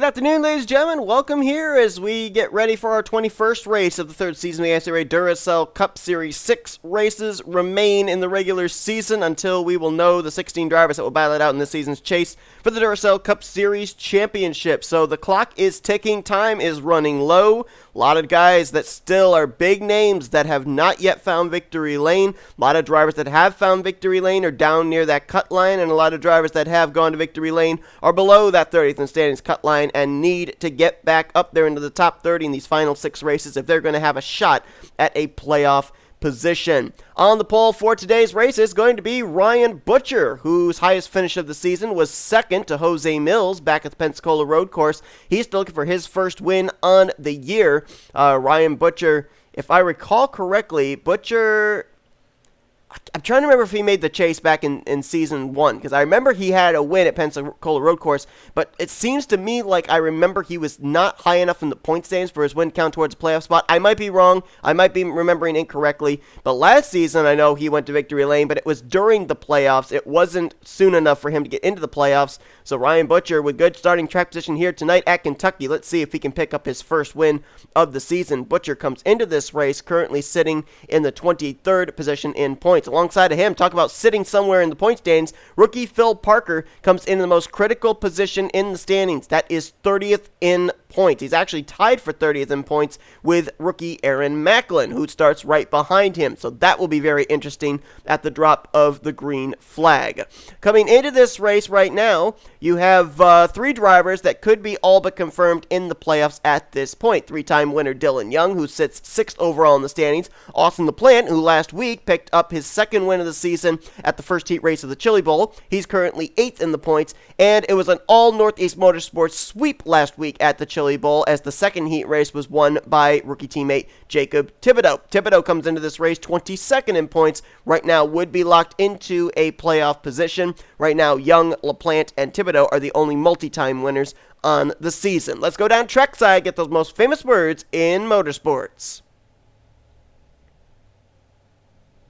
Good afternoon, ladies and gentlemen. Welcome here as we get ready for our 21st race of the third season of the NCAA Duracell Cup Series. 6 races remain in the regular season until we will know the 16 drivers that will battle it out in this season's chase for the Duracell Cup Series Championship. So the clock is ticking, time is running low. A lot of guys that still are big names that have not yet found victory lane. A lot of drivers that have found victory lane are down near that cut line, and a lot of drivers that have gone to victory lane are below that 30th in standings cut line and need to get back up there into the top 30 in these final 6 races if they're going to have a shot at a playoff position. On the pole for today's race is going to be Ryan Butcher, whose highest finish of the season was second to J Millz back at the Pensacola Road Course. He's still looking for his first win on the year. Ryan Butcher, if I recall correctly, I'm trying to remember if he made the chase back in season 1, because I remember he had a win at Pensacola Road Course, but it seems to me like I remember he was not high enough in the point standings for his win count towards a playoff spot. I might be wrong. I might be remembering incorrectly, but last season I know he went to victory lane, but it was during the playoffs. It wasn't soon enough for him to get into the playoffs, so Ryan Butcher with good starting track position here tonight at Kentucky. Let's see if he can pick up his first win of the season. Butcher comes into this race currently sitting in the 23rd position in points. Alongside of him, talk about sitting somewhere in the point standings, rookie Phil Parker comes in the most critical position in the standings. That is 30th in points. He's actually tied for 30th in points with rookie Aaron Macklin, who starts right behind him. So that will be very interesting at the drop of the green flag. Coming into this race right now, you have 3 drivers that could be all but confirmed in the playoffs at this point. 3-time winner Dylan Young, who sits 6th overall in the standings. Austin LaPlante, who last week picked up his second win of the season at the first heat race of the Chili Bowl. He's currently 8th in the points, and it was an all Northeast Motorsports sweep last week at the Chili Bowl, as the second heat race was won by rookie teammate Jacob Thibodeaux. Thibodeaux comes into this race 22nd in points. Right now would be locked into a playoff position. Right now, Young, LaPlante, and Thibodeaux are the only multi-time winners on the season. Let's go down trackside, get those most famous words in motorsports.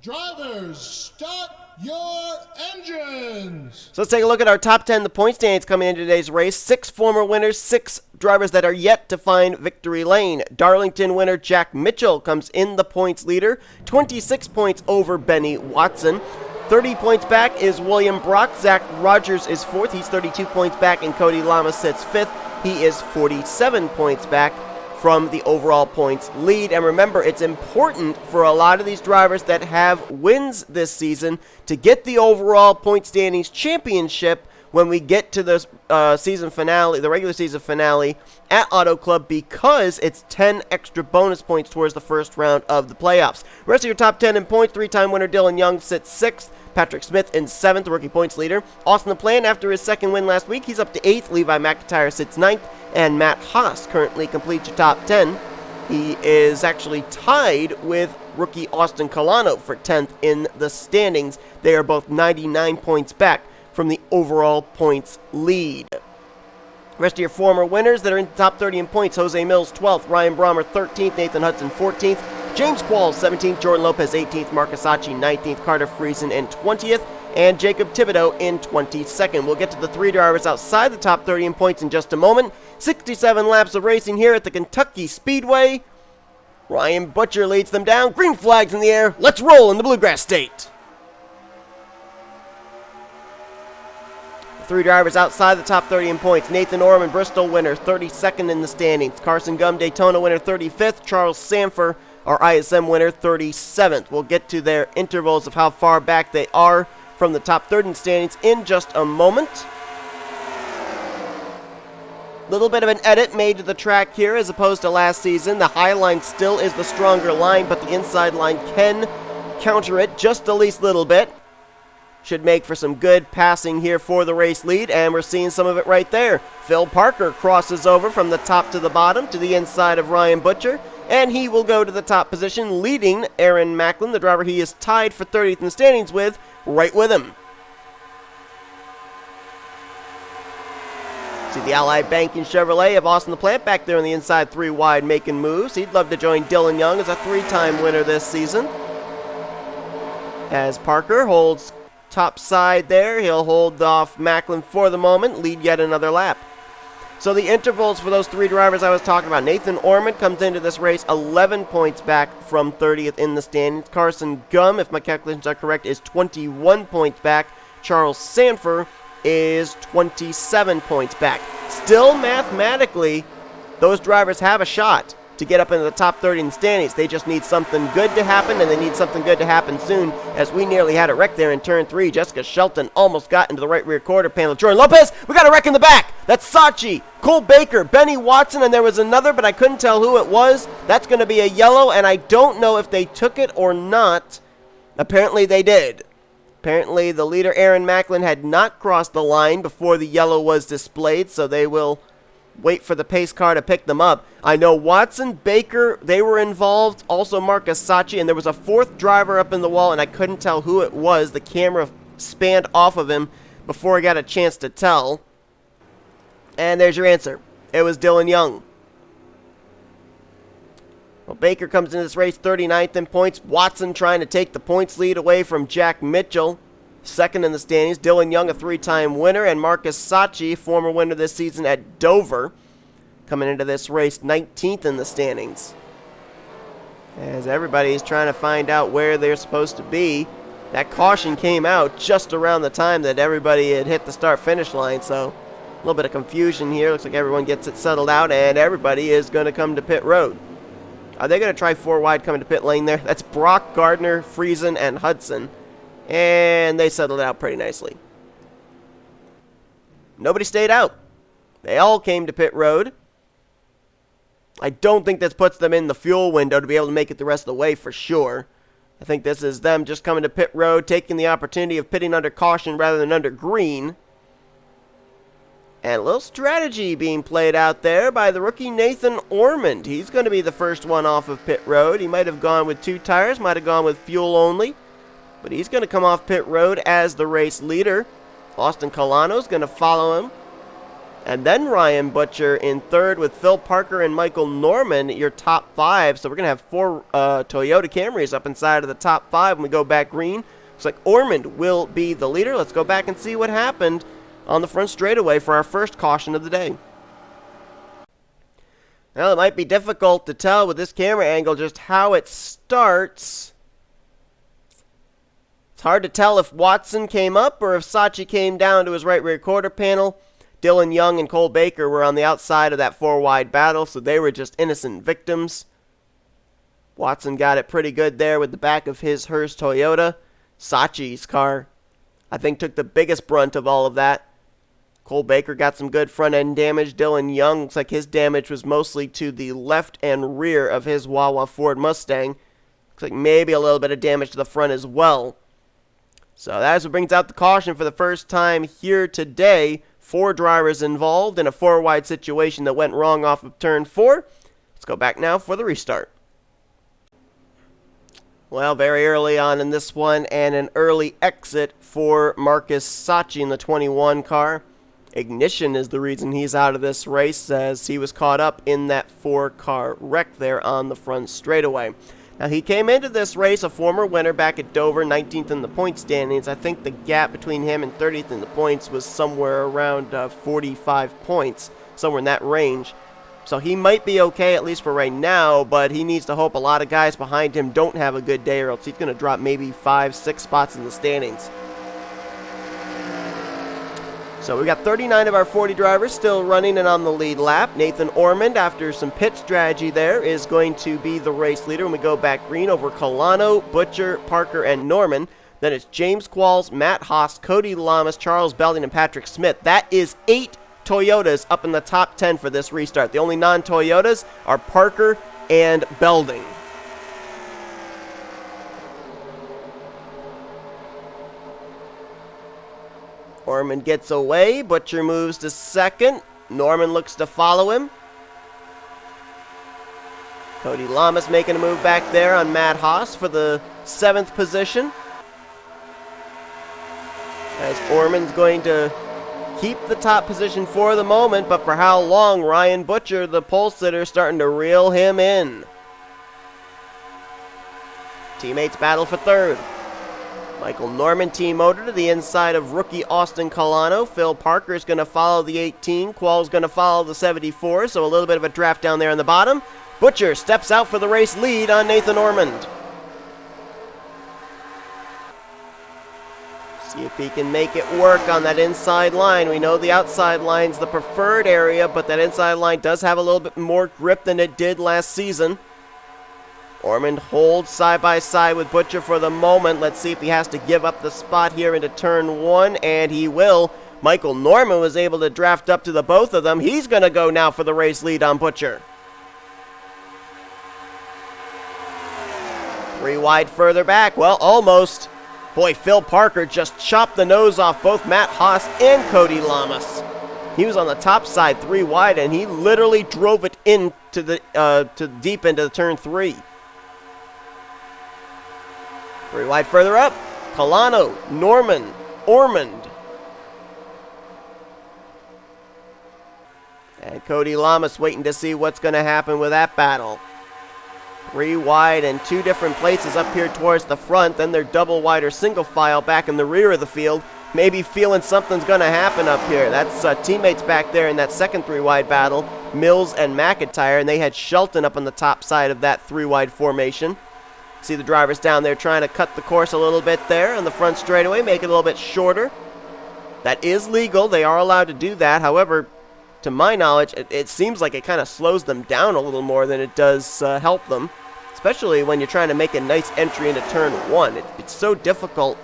Drivers, start your engines! So let's take a look at our top 10, the point standings coming into today's race. 6 former winners, 6 drivers that are yet to find victory lane. Darlington winner Jack Mitchell comes in the points leader, 26 points over Benny Watson. 30 points back is William Brock. Zach Rogers is 4th. He's 32 points back, and Cody Lama sits 5th. He is 47 points back from the overall points lead. And remember, it's important for a lot of these drivers that have wins this season to get the overall point standings championship when we get to the season finale, the regular season finale at Auto Club, because it's 10 extra bonus points towards the first round of the playoffs. The rest of your top 10 in points, 3-time winner Dylan Young sits 6th. Patrick Smith in 7th, the rookie points leader. Austin LaPlante, after his second win last week, he's up to 8th. Levi McIntyre sits 9th. And Matt Haas currently completes your top 10. He is actually tied with rookie Austin Kolano for 10th in the standings. They are both 99 points back from the overall points lead. Rest of your former winners that are in the top 30 in points: J Millz 12th, Ryan Brommer 13th, Nathan Hudson 14th, James Qualls 17th, Jordan Lopez 18th, M Saatchi 19th, Carter Friesen in 20th, and Jacob Thibodeaux in 22nd. We'll get to the 3 drivers outside the top 30 in points in just a moment. 67 laps of racing here at the Kentucky Speedway. Ryan Butcher leads them down. Green flags in the air. Let's roll in the Bluegrass State. 3 drivers outside the top 30 in points: Nathan Ormond, Bristol winner, 32nd in the standings. Carson Gum, Daytona winner, 35th. Charles Sandfer, our ISM winner, 37th. We'll get to their intervals of how far back they are from the top 30 in standings in just a moment. Little bit of an edit made to the track here as opposed to last season. The high line still is the stronger line, but the inside line can counter it just the least little bit. Should make for some good passing here for the race lead, and we're seeing some of it right there. Phil Parker crosses over from the top to the bottom to the inside of Ryan Butcher, and he will go to the top position, leading Aaron Macklin, the driver he is tied for 30th in the standings with, right with him. See the Allied Banking Chevrolet of Austin LaPlante back there on the inside 3 wide making moves. He'd love to join Dylan Young as a 3-time winner this season. As Parker holds top side there, he'll hold off Macklin for the moment, lead yet another lap. So the intervals for those three drivers I was talking about. N Ormond comes into this race 11 points back from 30th in the standings. Carson Gum, if my calculations are correct, is 21 points back. Charles Sandfer is 27 points back. Still, mathematically, those drivers have a shot to get up into the top 30 in the standings. They just need something good to happen, and they need something good to happen soon, as we nearly had a wreck there in turn 3. Jessica Shelton almost got into the right rear quarter panel. Jordan Lopez, we got a wreck in the back. That's Saatchi, Cole Baker, Benny Watson, and there was another, but I couldn't tell who it was. That's going to be a yellow, and I don't know if they took it or not. Apparently they did. Apparently the leader, Aaron Macklin, had not crossed the line before the yellow was displayed, so they will wait for the pace car to pick them up. I know Watson, Baker, they were involved. Also Marcus Saatchi, and there was a fourth driver up in the wall, and I couldn't tell who it was. The camera spanned off of him before I got a chance to tell. And there's your answer. It was Dylan Young. Well, Baker comes into this race 39th in points. Watson trying to take the points lead away from Jack Mitchell. Second in the standings, Dylan Young, a three-time winner, and Marcus Saatchi, former winner this season at Dover, coming into this race 19th in the standings. As everybody is trying to find out where they're supposed to be. That caution came out just around the time that everybody had hit the start-finish line, so a little bit of confusion here. Looks like everyone gets it settled out, and everybody is going to come to pit road. Are they going to try four wide coming to pit lane there? That's Brock, Gardner, Friesen, and Hudson. And they settled it out pretty nicely. Nobody stayed out. They all came to pit road. I don't think this puts them in the fuel window to be able to make it the rest of the way for sure. I think this is them just coming to pit road, taking the opportunity of pitting under caution rather than under green. And a little strategy being played out there by the rookie N Ormond. He's going to be the first one off of pit road. He might have gone with two tires, might have gone with fuel only. But he's going to come off pit road as the race leader. Austin Kolano is going to follow him. And then Ryan Butcher in third with Phil Parker and Michael Norman, your top five. So we're going to have four Toyota Camrys up inside of the top five when we go back green. Looks like Ormond will be the leader. Let's go back and see what happened on the front straightaway for our first caution of the day. Well, it might be difficult to tell with this camera angle just how it starts. It's hard to tell if Watson came up or if Saatchi came down to his right rear quarter panel. Dylan Young and Cole Baker were on the outside of that four-wide battle, so they were just innocent victims. Watson got it pretty good there with the back of his Hearst Toyota. Saatchi's car, I think, took the biggest brunt of all of that. Cole Baker got some good front-end damage. Dylan Young, looks like his damage was mostly to the left and rear of his Wawa Ford Mustang. Looks like maybe a little bit of damage to the front as well. So that's what brings out the caution for the first time here today. Four drivers involved in a four-wide situation that went wrong off of turn 4. Let's go back now for the restart. Well, very early on in this one, and an early exit for Marcus Saatchi in the 21 car. Ignition is the reason he's out of this race, as he was caught up in that 4-car wreck there on the front straightaway. Now, he came into this race a former winner back at Dover, 19th in the point standings. I think the gap between him and 30th in the points was somewhere around 45 points, somewhere in that range. So he might be okay, at least for right now, but he needs to hope a lot of guys behind him don't have a good day, or else he's going to drop maybe 5-6 spots in the standings. So we got 39 of our 40 drivers still running and on the lead lap. N Ormond, after some pit strategy there, is going to be the race leader when we go back green over Kolano, Butcher, Parker, and Norman. Then it's James Qualls, Matt Haas, Cody Llamas, Charles Belding, and Patrick Smith. That is 8 Toyotas up in the top 10 for this restart. The only non-Toyotas are Parker and Belding. Ormond gets away. Butcher moves to second. Norman looks to follow him. Cody Llamas making a move back there on Matt Haas for the 7th position. As Ormond's going to keep the top position for the moment, but for how long? Ryan Butcher, the pole sitter, starting to reel him in. Teammates battle for third. Michael Norman team motor to the inside of rookie Austin Kolano. Phil Parker is going to follow the 18. Qualls going to follow the 74, so a little bit of a draft down there on the bottom. Butcher steps out for the race lead on N Ormond. See if he can make it work on that inside line. We know the outside line's the preferred area, but that inside line does have a little bit more grip than it did last season. Ormond holds side by side with Butcher for the moment. Let's see if he has to give up the spot here into turn 1, and he will. Michael Norman was able to draft up to the both of them. He's going to go now for the race lead on Butcher. 3 wide further back. Well, almost. Boy, Phil Parker just chopped the nose off both M Haas and J Llamas. He was on the top side 3 wide, and he literally drove it into the to deep into the turn 3. 3 wide further up. Kolano, Norman, Ormond. And J Llamas waiting to see what's going to happen with that battle. 3 wide and 2 different places up here towards the front. Then they're double wide or single file back in the rear of the field. Maybe feeling something's going to happen up here. That's teammates back there in that second 3 wide battle, Millz and McIntire, and they had Shelton up on the top side of that 3 wide formation. See the drivers down there trying to cut the course a little bit there on the front straightaway, make it a little bit shorter. That is legal. They are allowed to do that. However, to my knowledge, it seems like it kind of slows them down a little more than it does help them, especially when you're trying to make a nice entry into turn 1. It's so difficult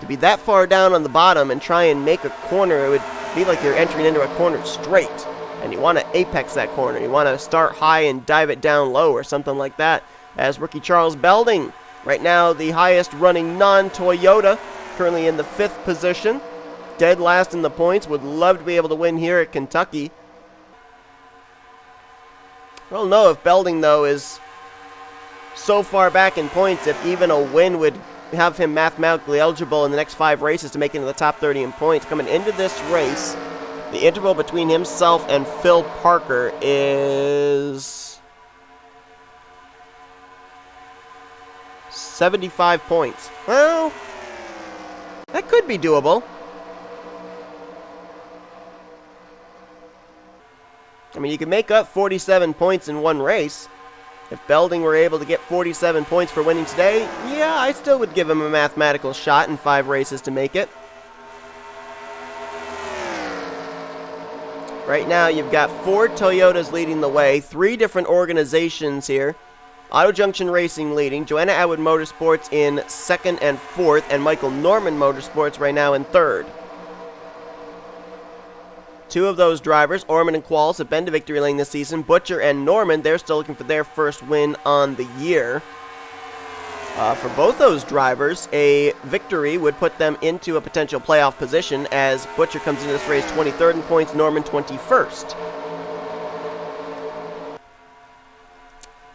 to be that far down on the bottom and try and make a corner. It would be like you're entering into a corner straight, and you want to apex that corner. You want to start high and dive it down low or something like that. As rookie Charles Belding, right now the highest running non-Toyota, currently in the 5th position. Dead last in the points. Would love to be able to win here at Kentucky. I don't know if Belding, though, is so far back in points, if even a win would have him mathematically eligible in the next 5 races to make it into the top 30 in points. Coming into this race, the interval between himself and Phil Parker is 75 points. Well, that could be doable. I mean, you can make up 47 points in one race. If Belding were able to get 47 points for winning today, yeah, I still would give him a mathematical shot in 5 races to make it. Right now, you've got 4 Toyotas leading the way, 3 different organizations here. Auto Junction Racing leading, Joanna Atwood Motorsports in 2nd and 4th, and Michael Norman Motorsports right now in 3rd. 2 of those drivers, Ormond and Qualls, have been to victory lane this season. Butcher and Norman, they're still looking for their first win on the year. For both those drivers, a victory would put them into a potential playoff position as Butcher comes into this race 23rd in points, Norman 21st.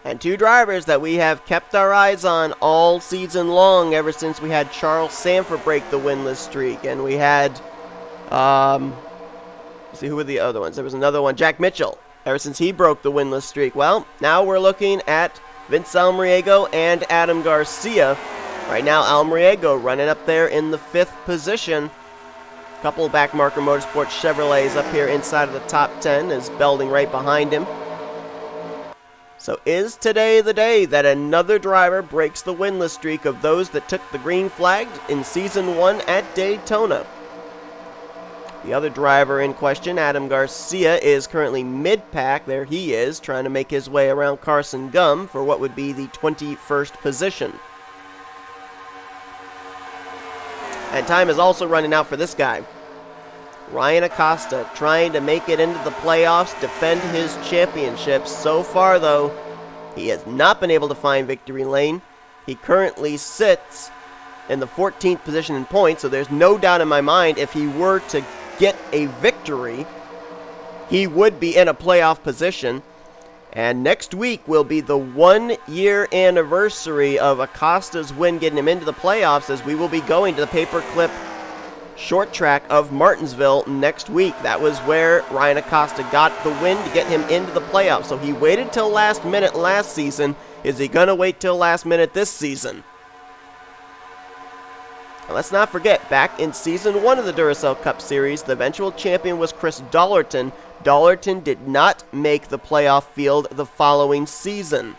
And 2 drivers that we have kept our eyes on all season long ever since we had Charles Sandfer break the winless streak. And we had, let's see, who were the other ones? There was another one, Jack Mitchell, ever since he broke the winless streak. Well, now we're looking at Vince Almariego and Adam Garcia. Right now, Almariego running up there in the 5th position. A couple of backmarker Motorsports Chevrolets up here inside of the top 10 as Belding right behind him. So is today the day that another driver breaks the winless streak of those that took the green flag in Season 1 at Daytona? The other driver in question, Adam Garcia, is currently mid-pack. There he is, trying to make his way around Carson Gum for what would be the 21st position. And time is also running out for this guy. Ryan Acosta trying to make it into the playoffs, defend his championship. So far, though, he has not been able to find victory lane. He currently sits in the 14th position in points, so there's no doubt in my mind if he were to get a victory, he would be in a playoff position. And next week will be the 1-year anniversary of Acosta's win getting him into the playoffs, as we will be going to the paperclip short track of Martinsville next week. That was where Ryan Acosta got the win to get him into the playoffs. So he waited till last minute last season. Is he going to wait till last minute this season? And let's not forget, back in Season 1 of the Duracell Cup Series, the eventual champion was Chris Dollerton. Dollerton did not make the playoff field the following season.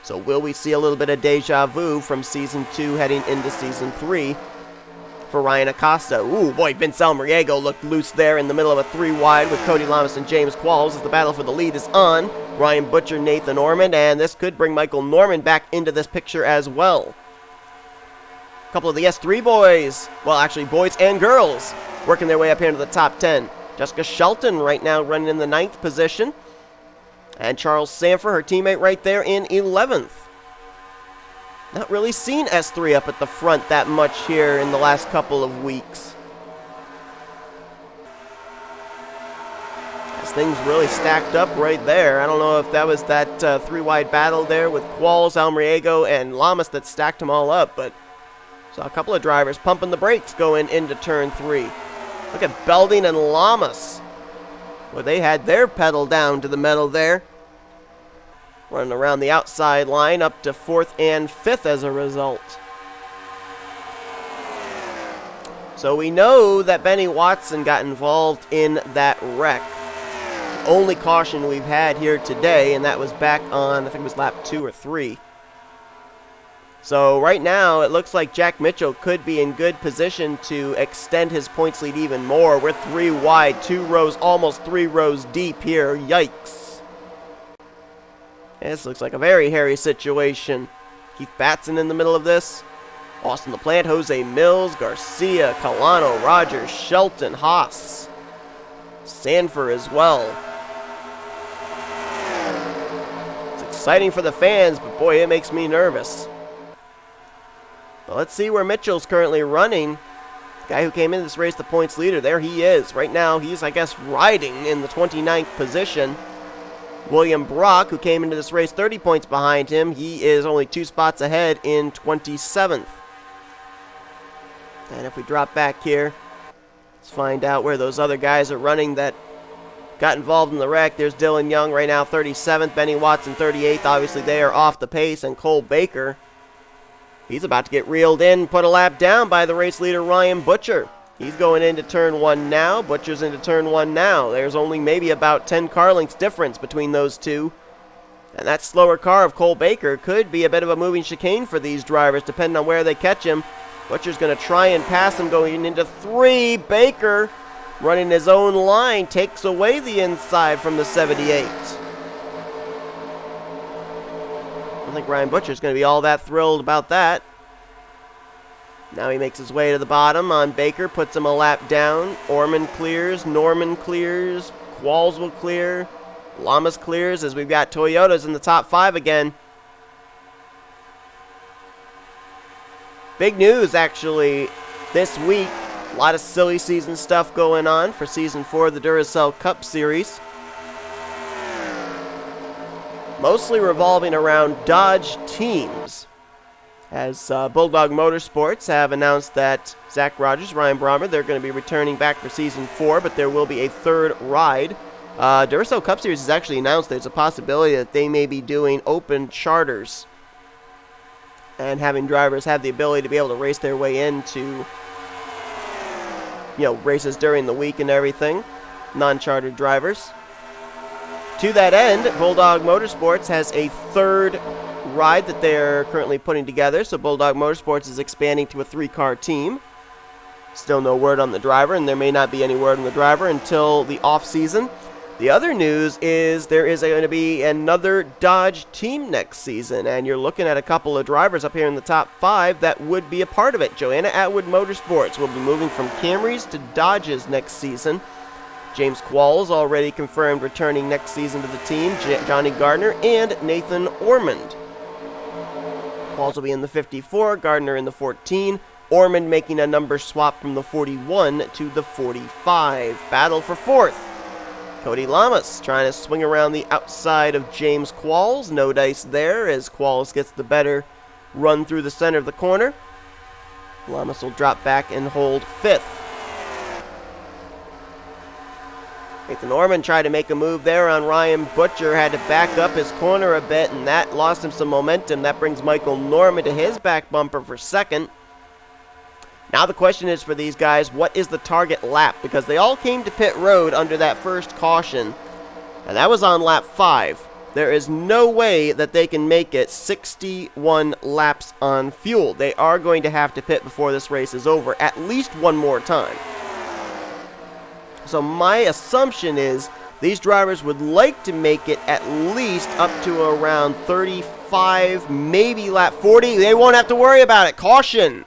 So will we see a little bit of deja vu from Season 2 heading into Season 3 for Ryan Acosta? Ooh, boy, Vince Almariego looked loose there in the middle of a 3-wide with Cody Lamas and James Qualls as the battle for the lead is on. Ryan Butcher, Nathan Ormond, and this could bring Michael Norman back into this picture as well. A couple of the S3 boys, well, actually boys and girls, working their way up here into the top 10. Jessica Shelton right now running in the 9th position. And Charles Sandfer, her teammate, right there in 11th. Not really seen S3 up at the front that much here in the last couple of weeks. This thing's really stacked up right there. I don't know if that was that 3-wide battle there with Qualls, Almariego, and Lamas that stacked them all up, but saw a couple of drivers pumping the brakes going into turn 3. Look at Belding and Lamas. Well, they had their pedal down to the metal there. Running around the outside line up to 4th and 5th as a result. So we know that Benny Watson got involved in that wreck. The only caution we've had here today, and that was back on, I think it was lap 2 or 3. So right now, it looks like Jack Mitchell could be in good position to extend his points lead even more. We're 3 wide, 2 rows, almost 3 rows deep here. Yikes. This looks like a very hairy situation. Keith Batson in the middle of this. Austin LaPlante, J Millz, Garcia, Kolano, Rogers, Shelton, Haas. Sandfer as well. It's exciting for the fans, but boy, it makes me nervous. Well, let's see where Mitchell's currently running. The guy who came into this race, the points leader, there he is. Right now, he's, I guess, riding in the 29th position. William Brock, who came into this race 30 points behind him, he is only 2 spots ahead in 27th. And if we drop back here, let's find out where those other guys are running that got involved in the wreck. There's Dylan Young right now, 37th. Benny Watson, 38th. Obviously, they are off the pace. And Cole Baker, he's about to get reeled in, put a lap down by the race leader, Ryan Butcher. He's going into turn 1 now. Butcher's into turn 1 now. There's only maybe about 10 car lengths difference between those two. And that slower car of Cole Baker could be a bit of a moving chicane for these drivers, depending on where they catch him. Butcher's going to try and pass him going into 3. Baker, running his own line, takes away the inside from the 78. I don't think Ryan Butcher's going to be all that thrilled about that. Now he makes his way to the bottom on Baker, puts him a lap down. Ormond clears, Norman clears, Qualls will clear, Lamas clears as we've got Toyotas in the top 5 again. Big news, actually, this week. A lot of silly season stuff going on for Season 4 of the Duracell Cup Series. Mostly revolving around Dodge teams. As Bulldog Motorsports have announced that Zach Rogers, Ryan Brommer, they're going to be returning back for Season 4, but there will be a 3rd ride. Duracell Cup Series has actually announced there's a possibility that they may be doing open charters and having drivers have the ability to be able to race their way into, races during the week and everything, non-chartered drivers. To that end, Bulldog Motorsports has a 3rd ride that they're currently putting together. So Bulldog Motorsports is expanding to a 3-car team. Still no word on the driver, and there may not be any word on the driver until the off-season. The other news is there is going to be another Dodge team next season, and you're looking at a couple of drivers up here in the top 5 that would be a part of it. Joanna Atwood Motorsports will be moving from Camrys to Dodges next season. James Qualls already confirmed returning next season to the team. Johnny Gardner and Nathan Ormond. Qualls will be in the 54, Gardner in the 14. Ormond making a number swap from the 41 to the 45. Battle for 4th. Cody Lamas trying to swing around the outside of James Qualls. No dice there as Qualls gets the better run through the center of the corner. Lamas will drop back and hold 5th. Nathan Ormond tried to make a move there on Ryan Butcher, had to back up his corner a bit, and that lost him some momentum. That brings Michael Norman to his back bumper for 2nd. Now the question is for these guys, what is the target lap? Because they all came to pit road under that first caution, and that was on lap 5. There is no way that they can make it 61 laps on fuel. They are going to have to pit before this race is over at least one more time. So my assumption is these drivers would like to make it at least up to around 35, maybe lap 40. They won't have to worry about it. Caution!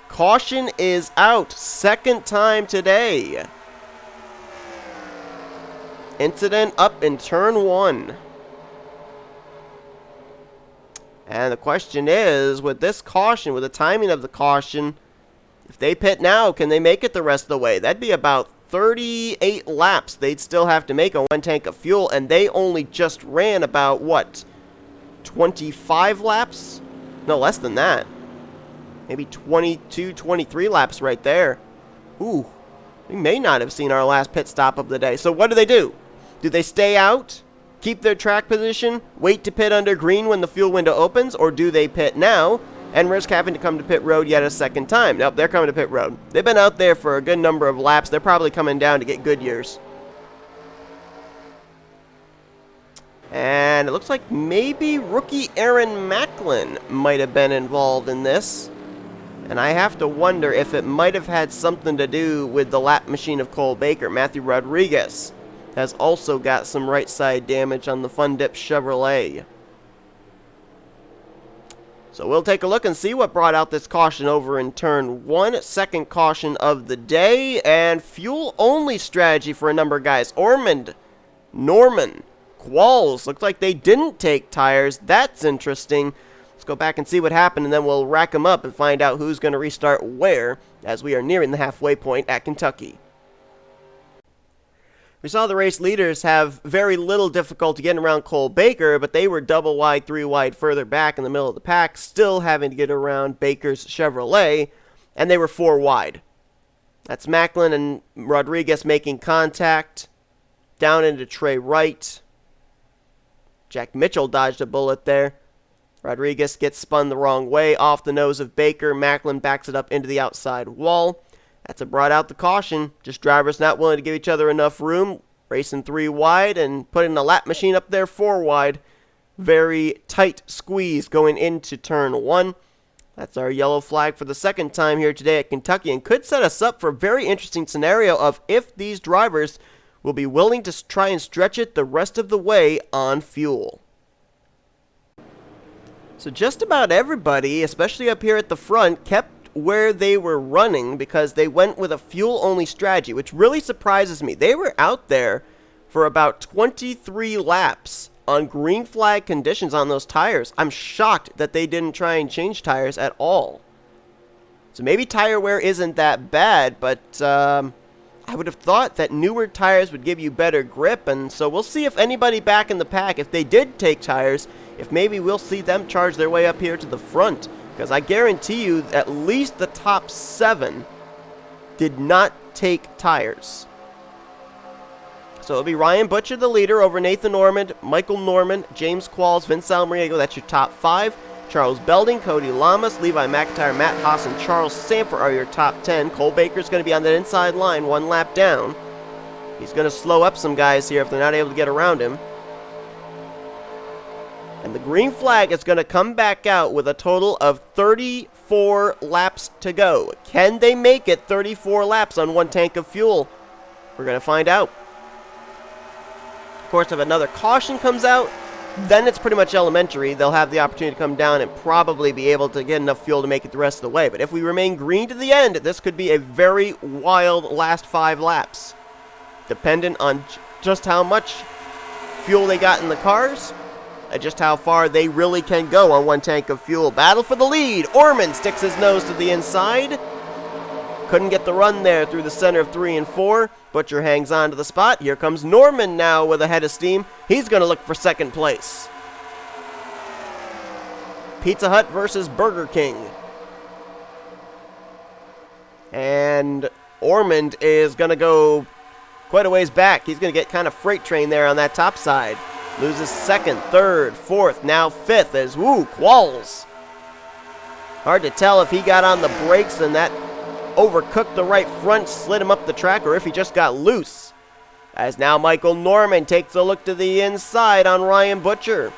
Caution is out. Second time today. Incident up in turn 1. And the question is, with this caution, with the timing of the caution, if they pit now, can they make it the rest of the way? That'd be about 38 laps they'd still have to make on one tank of fuel, and they only just ran about, what, 25 laps? No, less than that. Maybe 22, 23 laps right there. Ooh, we may not have seen our last pit stop of the day. So what do? Do they stay out, keep their track position, wait to pit under green when the fuel window opens, or do they pit now and risk having to come to pit road yet a second time? Nope, they're coming to pit road. They've been out there for a good number of laps. They're probably coming down to get good years. And it looks like maybe rookie Aaron Macklin might have been involved in this. And I have to wonder if it might have had something to do with the lap machine of Cole Baker. Matthew Rodriguez has also got some right side damage on the Fun Dip Chevrolet. So we'll take a look and see what brought out this caution over in turn 1. Second caution of the day, and fuel only strategy for a number of guys. Ormond, Norman, Qualls, looks like they didn't take tires. That's interesting. Let's go back and see what happened, and then we'll rack them up and find out who's going to restart where as we are nearing the halfway point at Kentucky. We saw the race leaders have very little difficulty getting around Cole Baker, but they were double wide, 3 wide further back in the middle of the pack, still having to get around Baker's Chevrolet, and they were 4 wide. That's Macklin and Rodriguez making contact down into T Wright. Jack Mitchell dodged a bullet there. Rodriguez gets spun the wrong way off the nose of Baker. Macklin backs it up into the outside wall. That's a brought out the caution. Just drivers not willing to give each other enough room. Racing 3 wide and putting a lap machine up there 4 wide. Very tight squeeze going into turn 1. That's our yellow flag for the second time here today at Kentucky, and could set us up for a very interesting scenario of if these drivers will be willing to try and stretch it the rest of the way on fuel. So just about everybody, especially up here at the front, kept where they were running because they went with a fuel-only strategy, which really surprises me. They were out there for about 23 laps on green flag conditions on those tires. I'm shocked that they didn't try and change tires at all. So maybe tire wear isn't that bad, but I would have thought that newer tires would give you better grip, and so we'll see if anybody back in the pack, if they did take tires, if maybe we'll see them charge their way up here to the front. Because I guarantee you at least the top 7 did not take tires. So it'll be Ryan Butcher, the leader, over Nathan Ormond, Michael Norman, James Qualls, Vince Almariego. That's your top 5. Charles Belding, Cody Llamas, Levi McIntyre, Matt Haas, and Charles Sandfer are your top 10. Cole Baker's going to be on that inside line 1 lap down. He's going to slow up some guys here if they're not able to get around him. And the green flag is going to come back out with a total of 34 laps to go. Can they make it 34 laps on 1 tank of fuel? We're going to find out. Of course, if another caution comes out, then it's pretty much elementary. They'll have the opportunity to come down and probably be able to get enough fuel to make it the rest of the way. But if we remain green to the end, this could be a very wild last 5 laps. Dependent on just how much fuel they got in the cars, and just how far they really can go on 1 tank of fuel. Battle for the lead. Ormond sticks his nose to the inside. Couldn't get the run there through the center of 3 and 4. Butcher hangs on to the spot. Here comes Norman now with a head of steam. He's going to look for second place. Pizza Hut versus Burger King. And Ormond is going to go quite a ways back. He's going to get kind of freight train there on that top side. Loses second, third, fourth, now 5th as Qualls Hard to tell if he got on the brakes and that overcooked the right front, slid him up the track, or if he just got loose. As now Michael Norman takes a look to the inside on Ryan Butcher.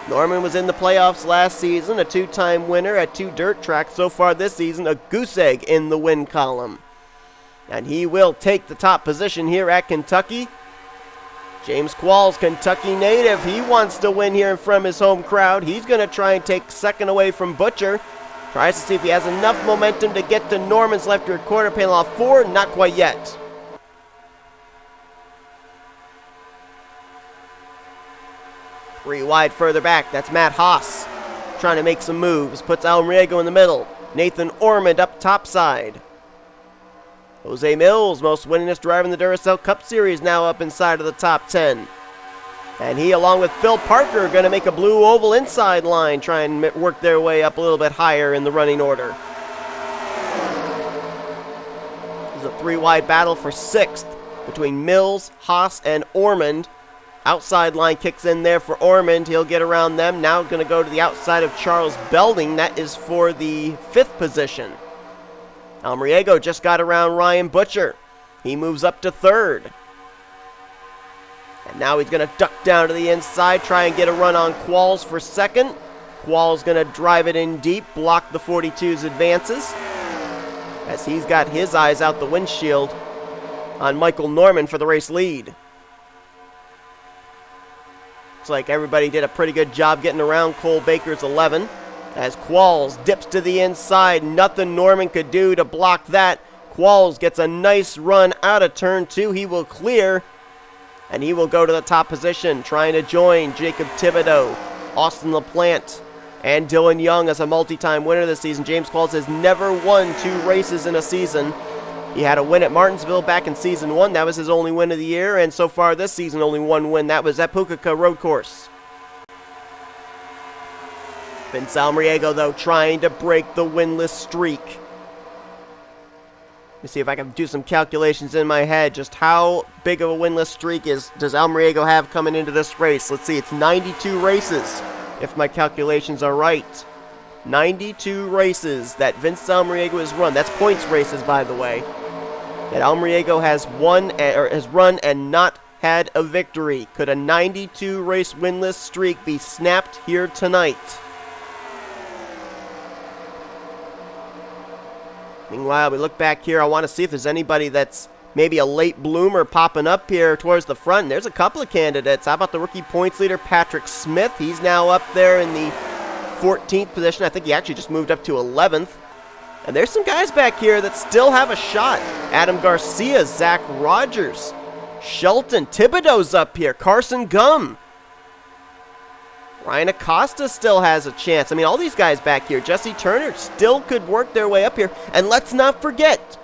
Norman was in the playoffs last season, a two-time winner at 2 dirt tracks. So far this season, a goose egg in the win column. And he will take the top position here at Kentucky. James Qualls, Kentucky native, he wants to win here in front of his home crowd. He's going to try and take second away from Butcher. Tries to see if he has enough momentum to get to Norman's left rear quarter panel off 4. Not quite yet. Three wide further back, that's Matt Haas. Trying to make some moves, puts L Mariego in the middle. N Ormond up topside. J Millz, most winningest driver in the Duracell Cup Series, now up inside of the top 10. And he, along with Phil Parker, going to make a blue oval inside line, try and work their way up a little bit higher in the running order. This is a 3-wide battle for 6th between Millz, Haas, and Ormond. Outside line kicks in there for Ormond. He'll get around them. Now going to go to the outside of Charles Belding. That is for the 5th position. Almariego just got around Ryan Butcher. He moves up to 3rd. And now he's going to duck down to the inside, try and get a run on Qualls for 2nd. Qualls going to drive it in deep, block the 42's advances, as he's got his eyes out the windshield on Michael Norman for the race lead. Looks like everybody did a pretty good job getting around Cole Baker's 11. As Qualls dips to the inside, nothing Norman could do to block that. Qualls gets a nice run out of turn 2. He will clear, and he will go to the top position, trying to join Jacob Thibodeaux, Austin LaPlante, and Dylan Young as a multi-time winner this season. James Qualls has never won 2 races in a season. He had a win at Martinsville back in season 1. That was his only win of the year, and so far this season only 1 win. That was at Pukaca Road Course. Vince Almariego, though, trying to break the winless streak. Let me see if I can do some calculations in my head. Just how big of a winless streak does Almariego have coming into this race? Let's see, it's 92 races, if my calculations are right. 92 races that Vince Almariego has run. That's points races, by the way. That Almariego has run and not had a victory. Could a 92 race winless streak be snapped here tonight? Meanwhile, we look back here. I want to see if there's anybody that's maybe a late bloomer popping up here towards the front. And there's a couple of candidates. How about the rookie points leader, Patrick Smith? He's now up there in the 14th position. I think he actually just moved up to 11th. And there's some guys back here that still have a shot. Adam Garcia, Zach Rogers, Shelton, Thibodeaux's up here, Carson Gum. Ryan Acosta still has a chance. I mean, all these guys back here, Jesse Turner, still could work their way up here. And let's not forget,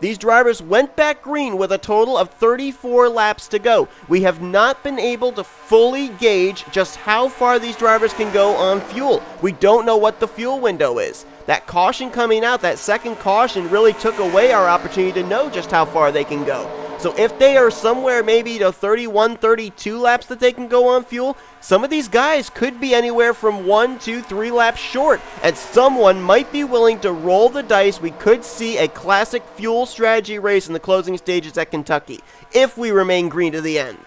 these drivers went back green with a total of 34 laps to go. We have not been able to fully gauge just how far these drivers can go on fuel. We don't know what the fuel window is. That caution coming out, that second caution, really took away our opportunity to know just how far they can go. So if they are somewhere maybe to 31, 32 laps that they can go on fuel, some of these guys could be anywhere from 1, 2, 3 laps short, and someone might be willing to roll the dice. We could see a classic fuel strategy race in the closing stages at Kentucky, if we remain green to the end.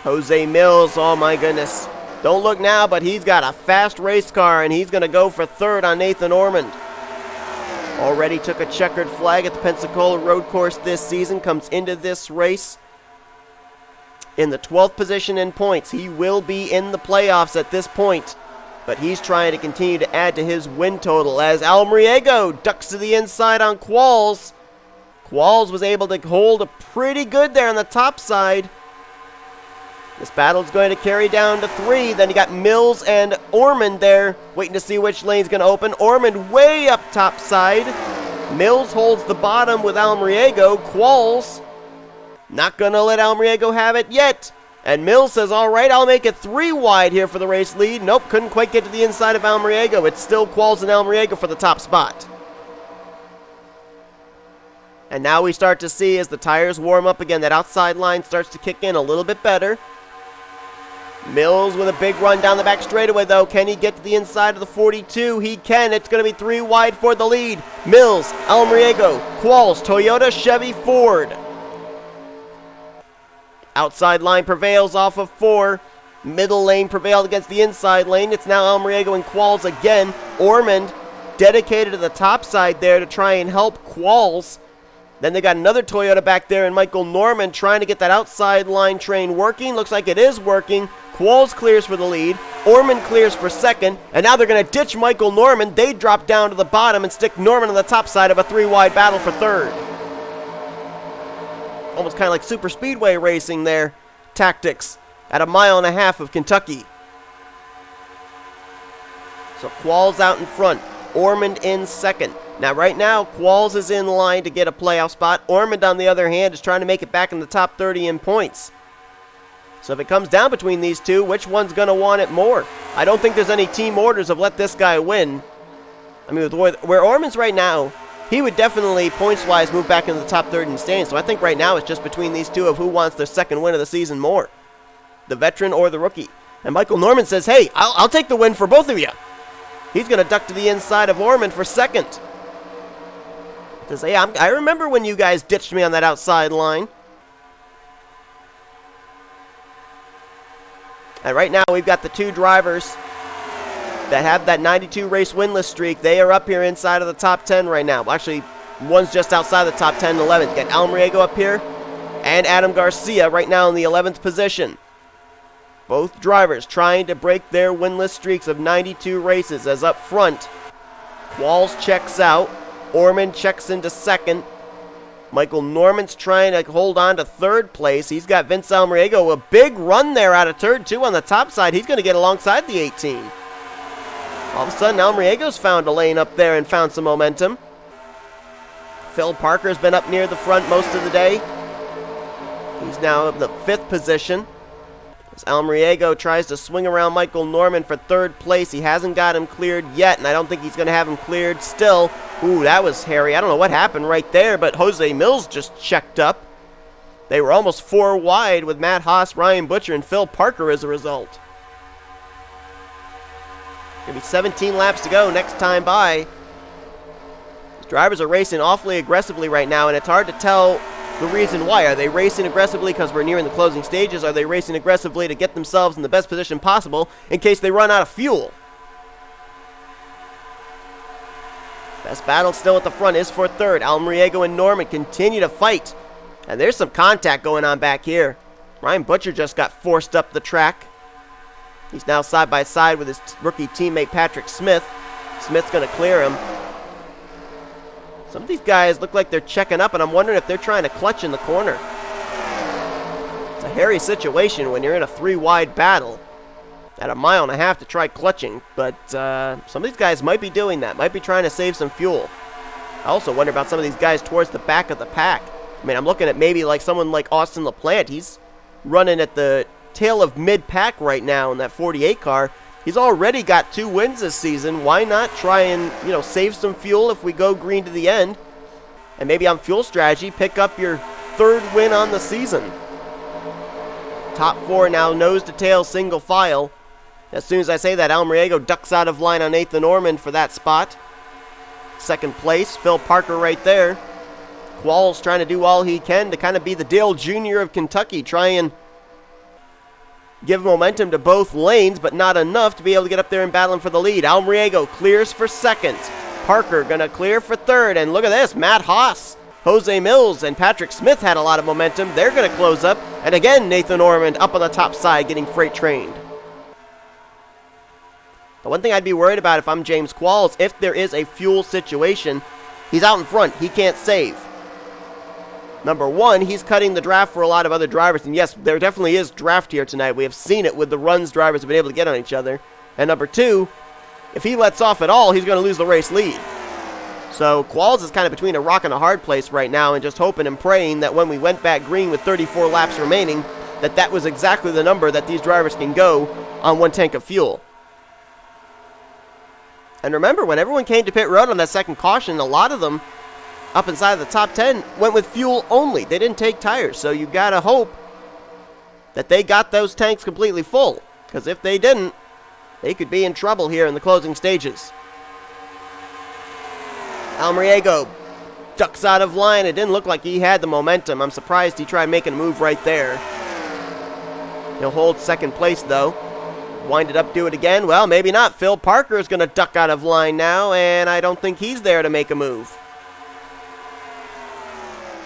J Millz, oh my goodness. Don't look now, but he's got a fast race car, and he's going to go for 3rd on N Ormond. Already took a checkered flag at the Pensacola Road Course this season, comes into this race in the 12th position in points. He will be in the playoffs at this point, but he's trying to continue to add to his win total as Almariego ducks to the inside on Qualls. Qualls was able to hold pretty good there on the top side. This battle's going to carry down to 3. Then you got Millz and Ormond there, waiting to see which lane's going to open. Ormond way up top side. Millz holds the bottom with Almariego. Qualls not going to let Almariego have it yet. And Millz says, all right, I'll make it 3 wide here for the race lead. Nope, couldn't quite get to the inside of Almariego. It's still Qualls and Almariego for the top spot. And now we start to see, as the tires warm up again, that outside line starts to kick in a little bit better. Millz with a big run down the back straightaway, though. Can he get to the inside of the 42? He can. It's going to be 3 wide for the lead. Millz, Almariego, Qualls, Toyota, Chevy, Ford. Outside line prevails off of 4. Middle lane prevailed against the inside lane. It's now Almariego and Qualls again. Ormond dedicated to the top side there to try and help Qualls. Then they got another Toyota back there and Michael Norman trying to get that outside line train working. Looks like it is working. Qualls clears for the lead. Ormond clears for second. And now they're going to ditch Michael Norman. They drop down to the bottom and stick Norman on the top side of a 3-wide battle for third. Almost kind of like super speedway racing there. Tactics at 1.5 miles of Kentucky. So Qualls out in front. Ormond in second. Now, right now, Qualls is in line to get a playoff spot. Ormond, on the other hand, is trying to make it back in the top 30 in points. So if it comes down between these two, which one's going to want it more? I don't think there's any team orders of let this guy win. I mean, with where Ormond's right now, he would definitely, points-wise, move back into the top 30 in the standings. So I think right now it's just between these two of who wants their second win of the season more. The veteran or the rookie. And Michael Norman says, hey, I'll take the win for both of you. He's going to duck to the inside of Ormond for second. Says, hey, I remember when you guys ditched me on that outside line. And right now we've got the two drivers that have that 92 race winless streak. They are up here inside of the top 10 right now. Well, actually, one's just outside the top 10 and 11. You got Almariego up here and Adam Garcia right now in the 11th position. Both drivers trying to break their winless streaks of 92 races, as up front, Qualls checks out. Ormond checks into second. Michael Norman's trying to hold on to third place. He's got Vince Almariego, a big run there out of turn 2 on the top side. He's going to get alongside the 18. All of a sudden, Almariego's found a lane up there and found some momentum. Phil Parker's been up near the front most of the day. He's now in the 5th position. As Almariego tries to swing around Michael Norman for third place. He hasn't got him cleared yet, and I don't think he's going to have him cleared still. Ooh, that was hairy. I don't know what happened right there, but J Millz just checked up. They were almost 4 wide with Matt Haas, Ryan Butcher, and Phil Parker as a result. Going to be 17 laps to go next time by. These drivers are racing awfully aggressively right now, and it's hard to tell the reason why. Are they racing aggressively because we're nearing the closing stages? Are they racing aggressively to get themselves in the best position possible in case they run out of fuel? Best battle still at the front is for third. Almariego and Norman continue to fight. And there's some contact going on back here. Ryan Butcher just got forced up the track. He's now side by side with his rookie teammate Patrick Smith. Smith's going to clear him. Some of these guys look like they're checking up, and I'm wondering if they're trying to clutch in the corner. It's a hairy situation when you're in a 3-wide battle at 1.5 miles to try clutching, but some of these guys might be doing that, might be trying to save some fuel. I also wonder about some of these guys towards the back of the pack. I mean, I'm looking at maybe like someone like Austin LaPlante. He's running at the tail of mid-pack right now in that 48 car. He's already got 2 wins this season. Why not try and, save some fuel if we go green to the end? And maybe on fuel strategy, pick up your 3rd win on the season. Top 4 now, nose to tail, single file. As soon as I say that, Almariego ducks out of line on N Ormond for that spot. 2nd place, Phil Parker right there. Qualls trying to do all he can to kind of be the Dale Jr. of Kentucky, try and give momentum to both lanes, but not enough to be able to get up there and battling for the lead. Almariego clears for 2nd. Parker gonna clear for 3rd, and look at this, Matt Haas, J Millz, and Patrick Smith had a lot of momentum. They're gonna close up, and again, N Ormond up on the top side getting freight trained. The one thing I'd be worried about if I'm James Qualls, if there is a fuel situation, he's out in front, he can't save. Number 1, he's cutting the draft for a lot of other drivers. And yes, there definitely is draft here tonight. We have seen it with the runs drivers have been able to get on each other. And number 2, if he lets off at all, he's going to lose the race lead. So Qualls is kind of between a rock and a hard place right now, and just hoping and praying that when we went back green with 34 laps remaining, that was exactly the number that these drivers can go on 1 tank of fuel. And remember, when everyone came to pit road on that second caution, a lot of them up inside of the top 10 went with fuel only. They didn't take tires, so you gotta hope that they got those tanks completely full. Because if they didn't, they could be in trouble here in the closing stages. Almariego ducks out of line. It didn't look like he had the momentum. I'm surprised he tried making a move right there. He'll hold second place, though. Wind it up, do it again. Well, maybe not. Phil Parker is going to duck out of line now, and I don't think he's there to make a move.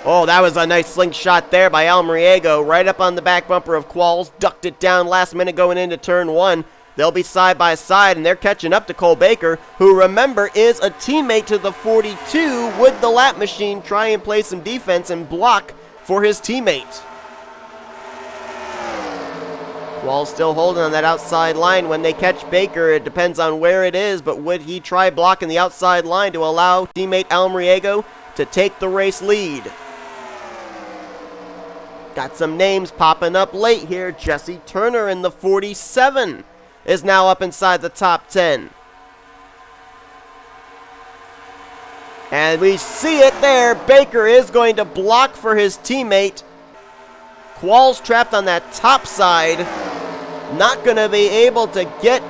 Oh, that was a nice slingshot there by Almariego. Right up on the back bumper of Qualls. Ducked it down last minute going into turn one. They'll be side by side, and they're catching up to Cole Baker, who, remember, is a teammate to the 42. Would the lap machine try and play some defense and block for his teammate? Qualls still holding on that outside line when they catch Baker. It depends on where it is, but would he try blocking the outside line to allow teammate Almariego to take the race lead? Got some names popping up late here. Jesse Turner in the 47 is now up inside the top 10. And we see it there. Baker is going to block for his teammate. Qualls trapped on that top side. Not going to be able to get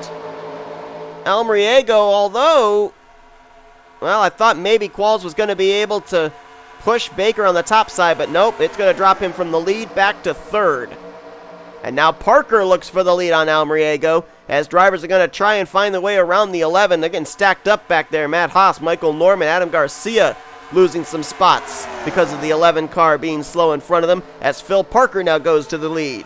Almariego, although, well, I thought maybe Qualls was going to be able to push Baker on the top side, but nope, it's going to drop him from the lead back to third. And now Parker looks for the lead on Almariego, as drivers are going to try and find their way around the 11. They're getting stacked up back there. Matt Haas, Michael Norman, Adam Garcia losing some spots because of the 11 car being slow in front of them, as Phil Parker now goes to the lead.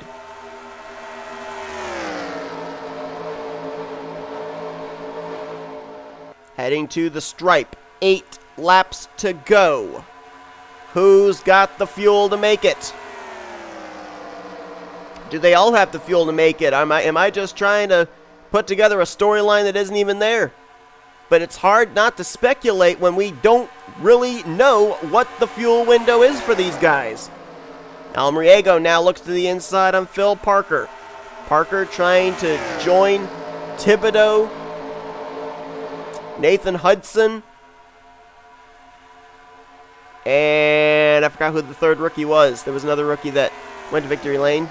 Heading to the stripe, 8 laps to go. Who's got the fuel to make it? Do they all have the fuel to make it? Am I just trying to put together a storyline that isn't even there? But it's hard not to speculate when we don't really know what the fuel window is for these guys. Almariego now looks to the inside on Phil Parker. Parker trying to join Thibodeaux, Nathan Hudson, and I forgot who the third rookie was. There was another rookie that went to victory lane,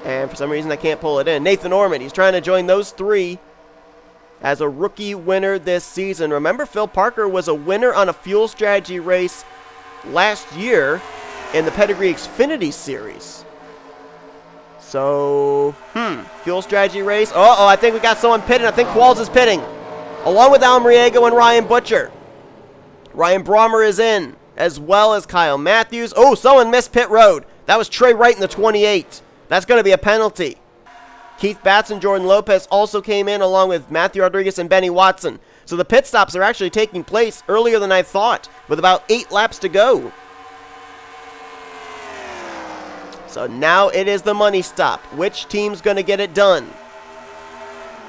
and for some reason I can't pull it in. Nathan Ormond, he's trying to join those three as a rookie winner this season. Remember, Phil Parker was a winner on a fuel strategy race last year in the Pedigree Xfinity Series. So, fuel strategy race. Uh-oh, I think we got someone pitting. I think Qualls is pitting, along with Almariego and Ryan Butcher. Ryan Brommer is in, as well as Kyle Mathews. Oh, someone missed pit road. That was Trey Wright in the 28. That's going to be a penalty. Keith Batson, Jordan Lopez also came in, along with Matthew Rodriguez and Benny Watson. So the pit stops are actually taking place earlier than I thought, with about 8 laps to go. So now it is the money stop. Which team's going to get it done?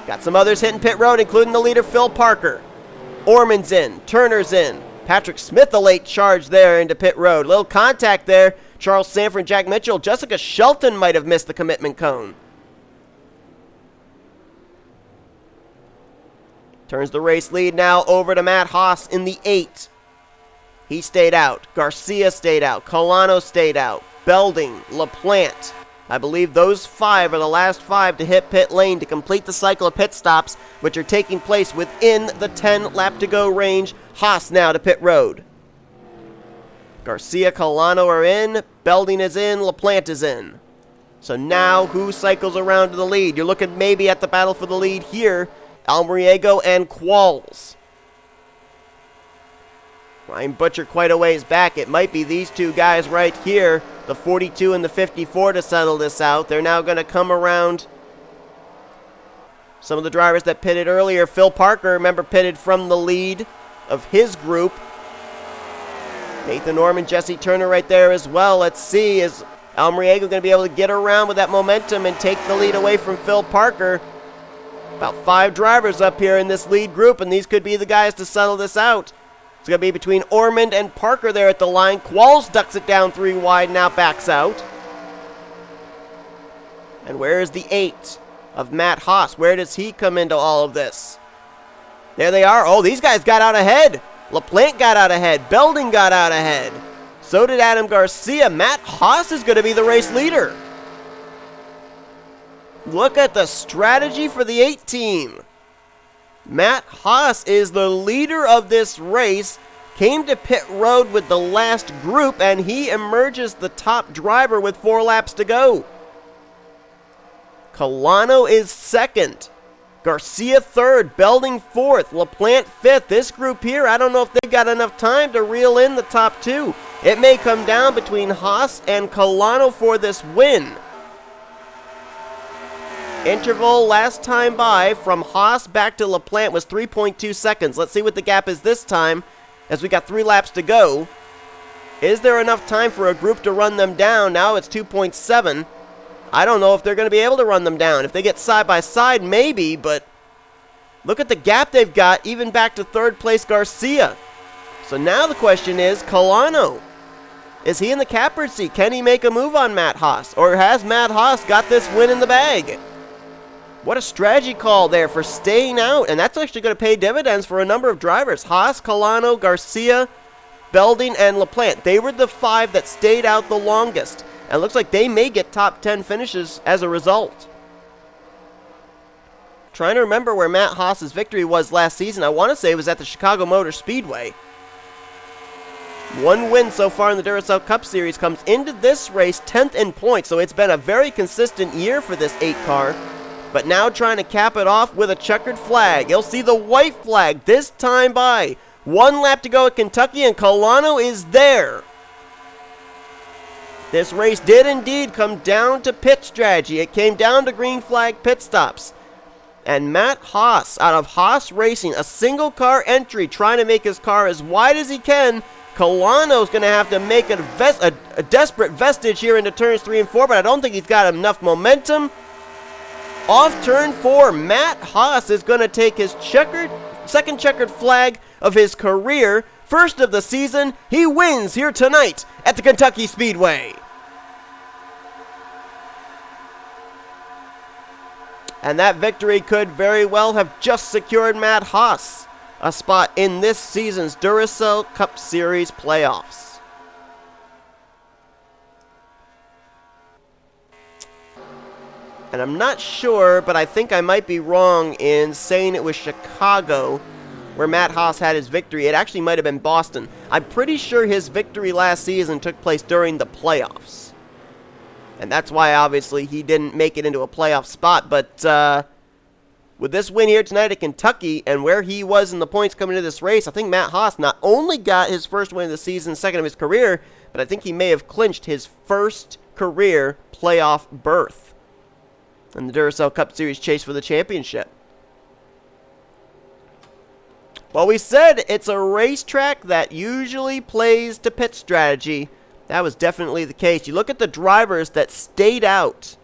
Got some others hitting pit road, including the leader, Phil Parker. Ormond's in. Turner's in. Patrick Smith, a late charge there into pit road. Little contact there. Charles Sanford and Jack Mitchell. Jessica Shelton might have missed the commitment cone. Turns the race lead now over to Matt Haas in the 8. He stayed out. Garcia stayed out. Kolano stayed out. Belding, LaPlante. I believe those 5 are the last 5 to hit pit lane to complete the cycle of pit stops, which are taking place within the 10 lap to go range. Haas now to pit road. Garcia, Kolano are in. Belding is in. LaPlante is in. So now who cycles around to the lead? You're looking maybe at the battle for the lead here. Almariego and Qualls. Ryan Butcher quite a ways back. It might be these two guys right here, the 42 and the 54, to settle this out. They're now going to come around some of the drivers that pitted earlier. Phil Parker, remember, pitted from the lead of his group. Nathan Norman, Jesse Turner right there as well. Let's see, is Almariego going to be able to get around with that momentum and take the lead away from Phil Parker? About 5 drivers up here in this lead group, and these could be the guys to settle this out. It's going to be between Ormond and Parker there at the line. Qualls ducks it down 3 wide, now backs out. And where is the 8 of Matt Haas? Where does he come into all of this? There they are. Oh, these guys got out ahead. LaPlante got out ahead. Belding got out ahead. So did Adam Garcia. Matt Haas is going to be the race leader. Look at the strategy for the 8 team. Matt Haas is the leader of this race, came to pit road with the last group, and he emerges the top driver with 4 laps to go. Kolano is second. Garcia third, Belding fourth, LaPlante fifth. This group here, I don't know if they've got enough time to reel in the top 2. It may come down between Haas and Kolano for this win. Interval last time by from Haas back to LaPlante was 3.2 seconds. Let's see what the gap is this time as we got 3 laps to go. Is there enough time for a group to run them down? Now it's 2.7. I don't know if they're going to be able to run them down. If they get side by side, maybe, but look at the gap they've got, even back to third place Garcia. So now the question is, Kolano, is he in the catbird seat? Can he make a move on Matt Haas? Or has Matt Haas got this win in the bag? What a strategy call there for staying out, and that's actually going to pay dividends for a number of drivers. Haas, Kolano, Garcia, Belding, and LaPlante. They were the 5 that stayed out the longest, and it looks like they may get top 10 finishes as a result. Trying to remember where Matt Haas's victory was last season. I want to say it was at the Chicago Motor Speedway. 1 win so far in the Duracell Cup Series, comes into this race 10th in points, so it's been a very consistent year for this 8 car. But now trying to cap it off with a checkered flag. You'll see the white flag this time by. 1 lap to go at Kentucky, and Kolano is there. This race did indeed come down to pit strategy. It came down to green flag pit stops. And Matt Haas, out of Haas Racing, a single car entry, trying to make his car as wide as he can. Kolano's going to have to make a desperate vestige here into turns 3 and 4, but I don't think he's got enough momentum. Off turn 4, Matt Haas is going to take his second checkered flag of his career, first of the season. He wins here tonight at the Kentucky Speedway. And that victory could very well have just secured Matt Haas a spot in this season's Duracell Cup Series playoffs. And I'm not sure, but I think I might be wrong in saying it was Chicago where Matt Haas had his victory. It actually might have been Boston. I'm pretty sure his victory last season took place during the playoffs. And that's why, obviously, he didn't make it into a playoff spot. But with this win here tonight at Kentucky and where he was in the points coming into this race, I think Matt Haas not only got his first win of the season, second of his career, but I think he may have clinched his first career playoff berth in the Duracell Cup Series chase for the championship. Well, we said it's a racetrack that usually plays to pit strategy. That was definitely the case. You look at the drivers that stayed out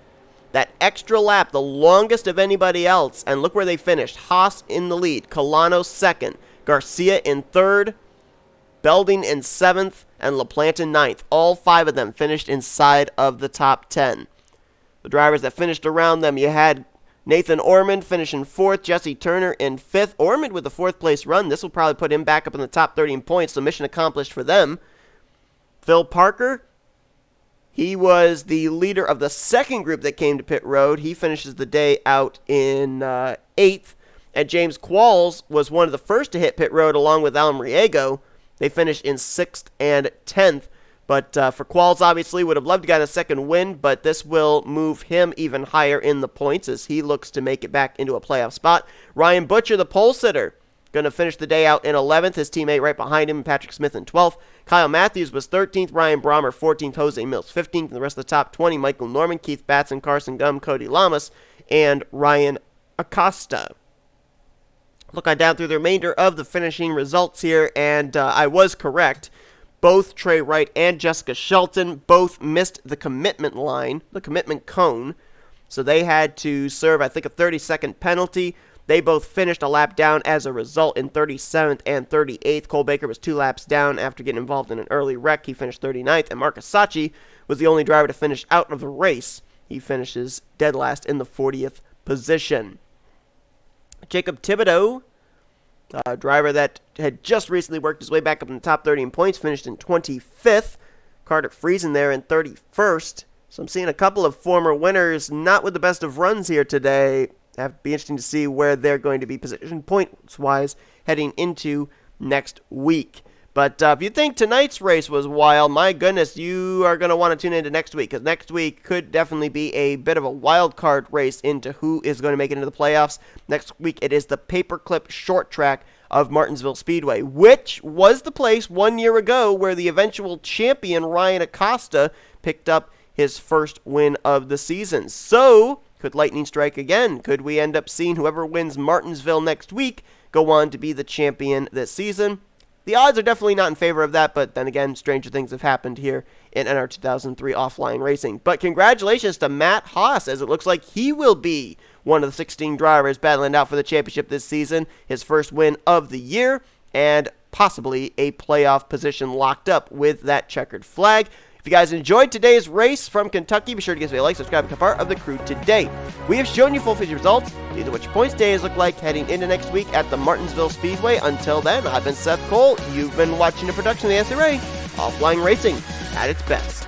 that extra lap, the longest of anybody else, and look where they finished. Haas in the lead, Kolano second, Garcia in third, Belding in 7th, and LaPlante in 9th. All 5 of them finished inside of the top 10. The drivers that finished around them, you had N Ormond finishing 4th, Jesse Turner in 5th. Ormond with the 4th place run. This will probably put him back up in the top 30 in points, so mission accomplished for them. Phil Parker, he was the leader of the second group that came to pit road. He finishes the day out in 8th. And J Qualls was one of the first to hit pit road along with A Macklin. They finished in 6th and 10th. But for Qualls, obviously, would have loved to get a second win, but this will move him even higher in the points as he looks to make it back into a playoff spot. Ryan Butcher, the pole sitter, going to finish the day out in 11th. His teammate right behind him, Patrick Smith, in 12th. Kyle Mathews was 13th. Ryan Brommer, 14th. Jose Millz, 15th. And the rest of the top 20, Michael Norman, Keith Batson, Carson Gum, Cody Llamas, and Ryan Acosta. Look on down through the remainder of the finishing results here, and I was correct. Both T Wright and Jessica Shelton both missed the commitment line, the commitment cone. So they had to serve, I think, a 30-second penalty. They both finished a lap down as a result in 37th and 38th. Cole Baker was 2 laps down after getting involved in an early wreck. He finished 39th. And Mark Saatchi was the only driver to finish out of the race. He finishes dead last in the 40th position. Jacob Thibodeaux, a driver that had just recently worked his way back up in the top 30 in points, finished in 25th. Carter Friesen there in 31st. So I'm seeing a couple of former winners not with the best of runs here today. It'll be interesting to see where they're going to be positioned points-wise heading into next week. But if you think tonight's race was wild, my goodness, you are going to want to tune into next week, because next week could definitely be a bit of a wild card race into who is going to make it into the playoffs. Next week, it is the paperclip short track of Martinsville Speedway, which was the place 1 year ago where the eventual champion, R Acosta, picked up his first win of the season. So, could lightning strike again? Could we end up seeing whoever wins Martinsville next week go on to be the champion this season? The odds are definitely not in favor of that, but then again, stranger things have happened here in NR 2003 offline racing. But congratulations to Matt Haas, as it looks like he will be one of the 16 drivers battling out for the championship this season, his first win of the year, and possibly a playoff position locked up with that checkered flag. If you guys enjoyed today's race from Kentucky, be sure to give us a like, subscribe, and become part of the crew today. We have shown you full feature results. These are what your points days look like heading into next week at the Martinsville Speedway. Until then, I've been Seth Cole. You've been watching a production of the NNSCRA, offline racing at its best.